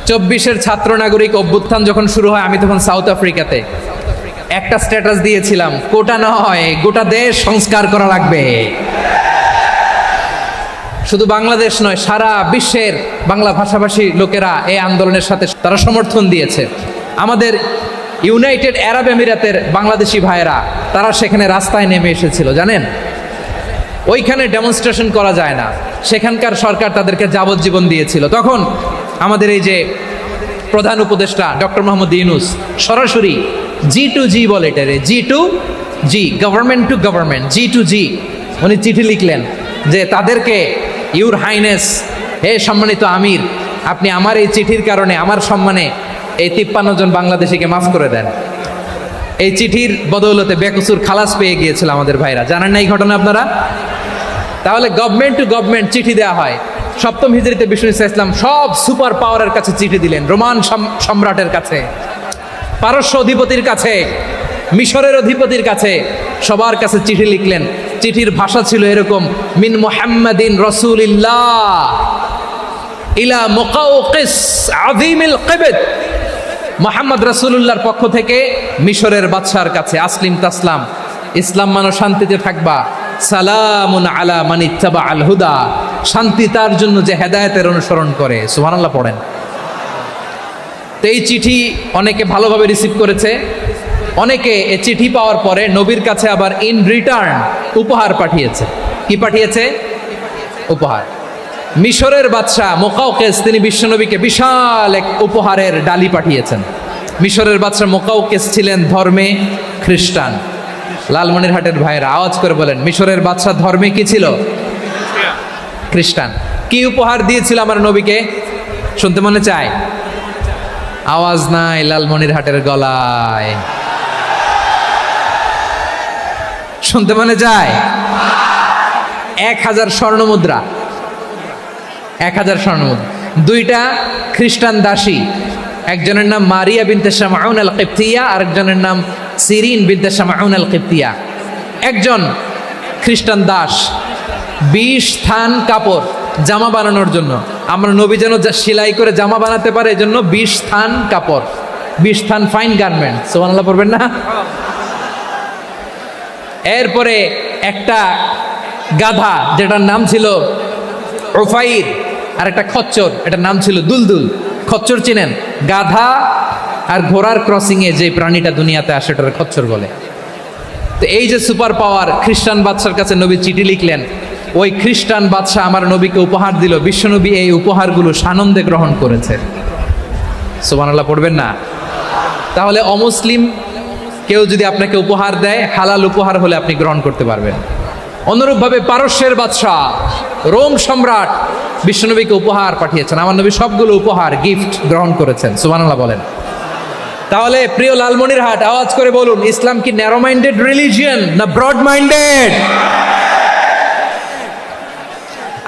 24-এর ছাত্র নাগরিক অভ্যুত্থান যখন শুরু হয়, আমি তখন সাউথ আফ্রিকাতে একটা স্ট্যাটাস দিয়েছিলাম, কোটা নয় গোটা দেশ সংস্কার করা লাগবে। শুধু বাংলাদেশ নয়, সারা বিশ্বের বাংলা ভাষাভাষী লোকেরা এই আন্দোলনের সাথে তারা সমর্থন দিয়েছে। আমাদের ইউনাইটেড আরব আমিরাতের বাংলাদেশি ভাইয়েরা তারা সেখানে রাস্তায় নেমে এসেছিল, জানেন? ওইখানে ডেমনস্ট্রেশন করা যায় না, সেখানকার সরকার তাদেরকে যাবজ্জীবন দিয়েছিল। তখন আমাদের এই যে প্রধান উপদেষ্টা ডক্টর মোহাম্মদ ইউনূস সরাসরি G2G বলে, এটারে G2G, government to government, G2G, উনি চিঠি লিখলেন যে তাদেরকে, ইউর হাইনেস, হে সম্মানিত আমির, আপনি আমার এই চিঠির কারণে আমার সম্মানে এই 53 জন বাংলাদেশিকে মাফ করে দেন। এই চিঠির বদৌলতে বেকসুর খালাস পেয়ে গিয়েছিল আমাদের ভাইরা, জানেন না এই ঘটনা আপনারা? তাহলে গভর্নমেন্ট টু গভর্নমেন্ট চিঠি দেওয়া হয়। সপ্তম হিজরিতে বিষ্ণু ইসলাম সব সুপার পাওয়ারের কাছে চিঠি দিলেন, রোমান সম্রাটের কাছে, পারস্য অধিপতির কাছে, মিশরের অধিপতির কাছে, সবার কাছে চিঠি লিখলেন। চিঠির ভাষা ছিল এরকম, মিন মুহাম্মাদিন রাসূলিল্লাহ ইলা মুকাওকিস আযীমিল কিবত, মুহাম্মদ রাসূলুল্লাহর পক্ষ থেকে মিশরের বাদশার কাছে, আসলিম তাসলাম, ইসলাম মানো শান্তিতে থাকবা, সালামুন আলা মান ইত্তাবা আল হুদা, শান্তি তার জন্য যে হেদায়েতের অনুসরণ করে। সুবহানাল্লাহ পড়েন। তো এই চিঠি অনেকে ভালোভাবে রিসিভ করেছে, অনেকে এই চিঠি পাওয়ার পরে নবীর কাছে আবার ইন রিটার্ন উপহার পাঠিয়েছে। কি পাঠিয়েছে? উপহার। মিশরের বাদশাহ মুকাওকিস তিনি বিশ্বনবীকে বিশাল এক উপহারের ডালি পাঠিয়েছেন। মিশরের বাদশাহ মুকাওকিস ছিলেন ধর্মে খ্রিস্টান। লালমনিরহাটের ভাইয়েরা আওয়াজ করে বলেন, মিশরের বাদশাহ ধর্মে কি ছিল? খ্রিস্টান। কি উপহার দিয়েছিল আমার নবীকে? শুনতে মনে চায়? আওয়াজ নাই লালমনিরহাটের গলায়, শুনতে মনে যায়? 1000 স্বর্ণমুদ্রা, 1000 স্বর্ণমুদ্রা। 2টা খ্রিস্টান দাসী, একজনের নাম মারিয়া বিনতে শামাউন আল কিবতিয়া, আরেকজনের নাম সিরিন বিনতে শামাউন আল কিবতিয়া। একজন খ্রিস্টান দাস 20 থান কাপড় জামা বানানোর জন্য, আমরা নবী যেন সেলাই করে জামা বানাতে পারে এজন্য 20 থান কাপড়, 20 থান ফাইন গার্মেন্ট। সুবহানাল্লাহ পড়বেন না? এরপরে একটা গাধা যেটার নাম ছিল উফাইর, আর একটা খচ্চর, এটার নাম ছিল দুলদুল। খচ্চর চিনেন? গাধা আর ঘোড়ার ক্রসিং এ যে প্রাণীটা দুনিয়াতে আসে এটার খচ্চর বলে। তো এই যে সুপার পাওয়ার খ্রিস্টান বাদশার কাছে নবী চিঠি লিখলেন, ওই খ্রিস্টান বাদশাহ আমার নবীকে উপহার দিল। বিশ্বনবী এই উপহারগুলো সানন্দে গ্রহণ করেছে। সুবহানাল্লাহ পড়বেন না? তাহলে অমুসলিম কেউ যদি আপনাকে উপহার দেয়, হালাল উপহার হলে আপনি গ্রহণ করতে পারবেন। অনুরূপভাবে পারস্যের বাদশাহ, রোম সম্রাট বিশ্বনবীকে উপহার পাঠিয়েছেন, আমার নবী সবগুলো উপহার গিফট গ্রহণ করেছেন। সুবহানাল্লাহ বলেন। তাহলে প্রিয় লালমনিরহাট আওয়াজ করে বলুন, ইসলাম কি ন্যারো মাইন্ডেড রিলিজিয়ন না ব্রড মাইন্ডেড?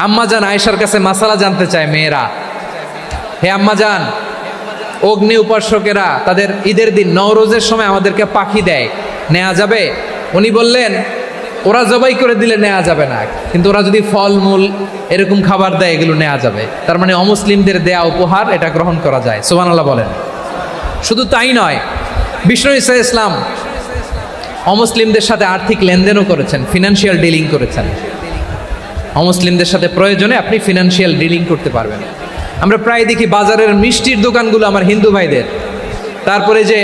আম্মাজান আয়েশার কাছে মাসালা জানতে চায় মেয়েরা, হে আম্মাজান, অগ্নি উপাসকেরা তাদের ঈদের দিন নওরোজের সময় আমাদেরকে পাখি দেয়, নেওয়া যাবে? উনি বললেন, ওরা জবাই করে দিলে নেওয়া যাবে না, কিন্তু ওরা যদি ফলমূল এরকম খাবার দেয় এগুলো নেওয়া যাবে। তার মানে অমুসলিমদের দেয়া উপহার এটা গ্রহণ করা যায়। সুবহানাল্লাহ বলেন। শুধু তাই নয়, বিষ্ণু ঈসা ইসলাম অমুসলিমদের সাথে আর্থিক লেনদেনও করেছেন, ফিনান্সিয়াল ডিলিং করেছেন। অমুসলিমদের সাথে প্রয়োজনে আপনি ফিনান্সিয়াল ডিলিং করতে পারবেন। আমরা প্রায় দেখি বাজারের মিষ্টির দোকানগুলো আমার হিন্দু ভাইদের, তারপরে যে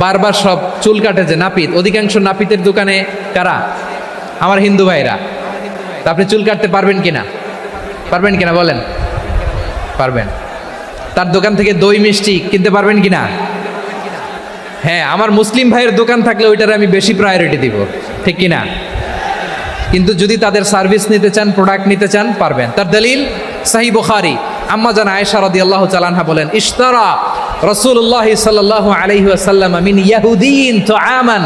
বারবার সব চুল কাটে যে নাপিত, অধিকাংশ নাপিতের দোকানে কারা? আমার হিন্দু ভাইরা। তা আপনি চুল কাটতে পারবেন কিনা? পারবেন কিনা বলেন? পারবেন। তার দোকান থেকে দই মিষ্টি কিনতে পারবেন কিনা? হ্যাঁ, আমার মুসলিম ভাইয়ের দোকান থাকলে ওইটার আমি বেশি প্রায়োরিটি দিব, ঠিক কিনা? কিন্তু যদি তাদের সার্ভিস নিতে চান, প্রোডাক্ট নিতে চান, পারবেন। তার দলিল সহিহ বুখারী, আম্মা জান আয়েশা রাদিয়াল্লাহু তাআলা আনহা বলেন, ইশতারা রাসূলুল্লাহ সাল্লাল্লাহু আলাইহি ওয়াসাল্লাম মিন ইয়াহুদিয়িন তুআমান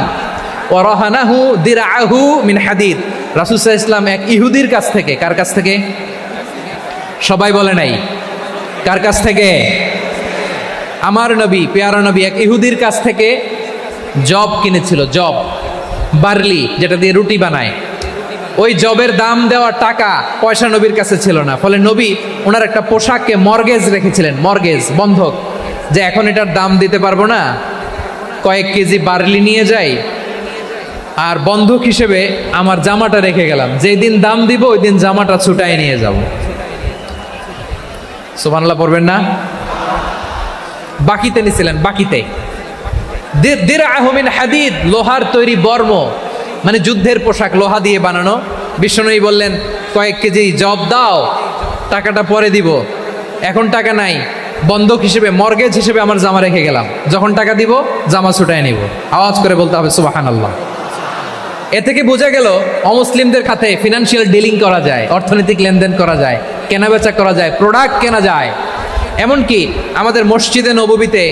ওয়া রাহানাহু দিরআহু মিন হাদিদ। রাসূল সাল্লাল্লাহু আলাইহি ওয়াসাল্লাম এক ইহুদির কাছ থেকে, কার কাছ থেকে? সবাই বলে নাই, কার কাছ থেকে? আমার নবী, পেয়ারা নবী এক ইহুদির কাছ থেকে জব কিনেছিল। জব, বার্লি, যেটা দিয়ে রুটি বানায়। ওই জবের দাম দেওয়ার টাকা পয়সা নবীর কাছে ছিল না, ফলে নবী ওনার একটা পোশাককে মর্গেজ রেখেছিলেন, মর্গেজ বন্ধক, যে এখন এটার দাম দিতে পারবো না, কয়েক কেজি বার্লি নিয়ে যাই আর বন্ধক হিসেবে আমার জামাটা রেখে গেলাম, যেই দিন দাম দিব ওই দিন জামাটা ছুটাই নিয়ে যাব। সুবহানাল্লাহ পড়বেন না? বাকিতে নিছিলেন, বাকিতে। দিরআহু মিন হাদিদ, লোহার তৈরি বর্ম, মানে যুদ্ধের পোশাক, লোহা দিয়ে বানানো। বিশ্বনবী বললেন কয়েক কেজি জব দাও, টাকাটা পরে দিব, এখন টাকা নাই, বন্ধক হিসেবে মর্গেজ হিসেবে আমার জামা রেখে গেলাম, যখন টাকা দিব জামা ছুটায় নিব। আওয়াজ করে বলতে হবে সুবহানাল্লাহ। এ থেকে বোঝা গেল অমুসলিমদের খাতে ফিনান্সিয়াল ডিলিং করা যায়, অর্থনৈতিক লেনদেন করা যায়, কেনাবেচা করা যায়, প্রোডাক্ট কেনা যায়। এমনকি আমাদের মসজিদে নববীতে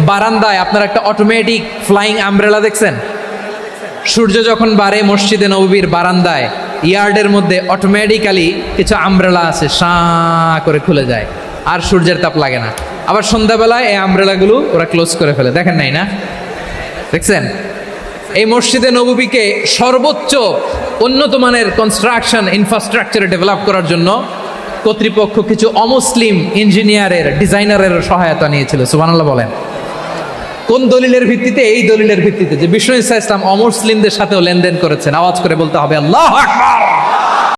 বারান্দায় আপনারা একটা অটোমেটিক ফ্লাইং আমব্রেলা দেখছেন? সূর্য যখন বাড়ে মসজিদে নববীর বারান্দায় ইয়ার্ডের মধ্যে অটোমেটিক্যালি কিছু আমব্রেলা আছে, সাঁ করে খুলে যায়, আর সূর্যের তাপ লাগে না। আবার সন্ধ্যাবেলায় এই আমব্রেলাগুলো ওরা ক্লোজ করে ফেলে, দেখেন নাই না? দেখছেন? এই মসজিদে নববীকে সর্বোচ্চ উন্নত মানের কনস্ট্রাকশন ইনফ্রাস্ট্রাকচারে ডেভেলপ করার জন্য কর্তৃপক্ষ কিছু অমুসলিম ইঞ্জিনিয়ারের, ডিজাইনারের সহায়তা নিয়েছিল। সুবহানাল্লাহ বলেন। কোন দলিলের ভিত্তিতে? এই দলিলের ভিত্তিতে যে বিষ্ণু ইসা ইসলাম অমুসলিমদের সাথেও লেনদেন করেছেন। আওয়াজ করে বলতে হবে আল্লাহু আকবার।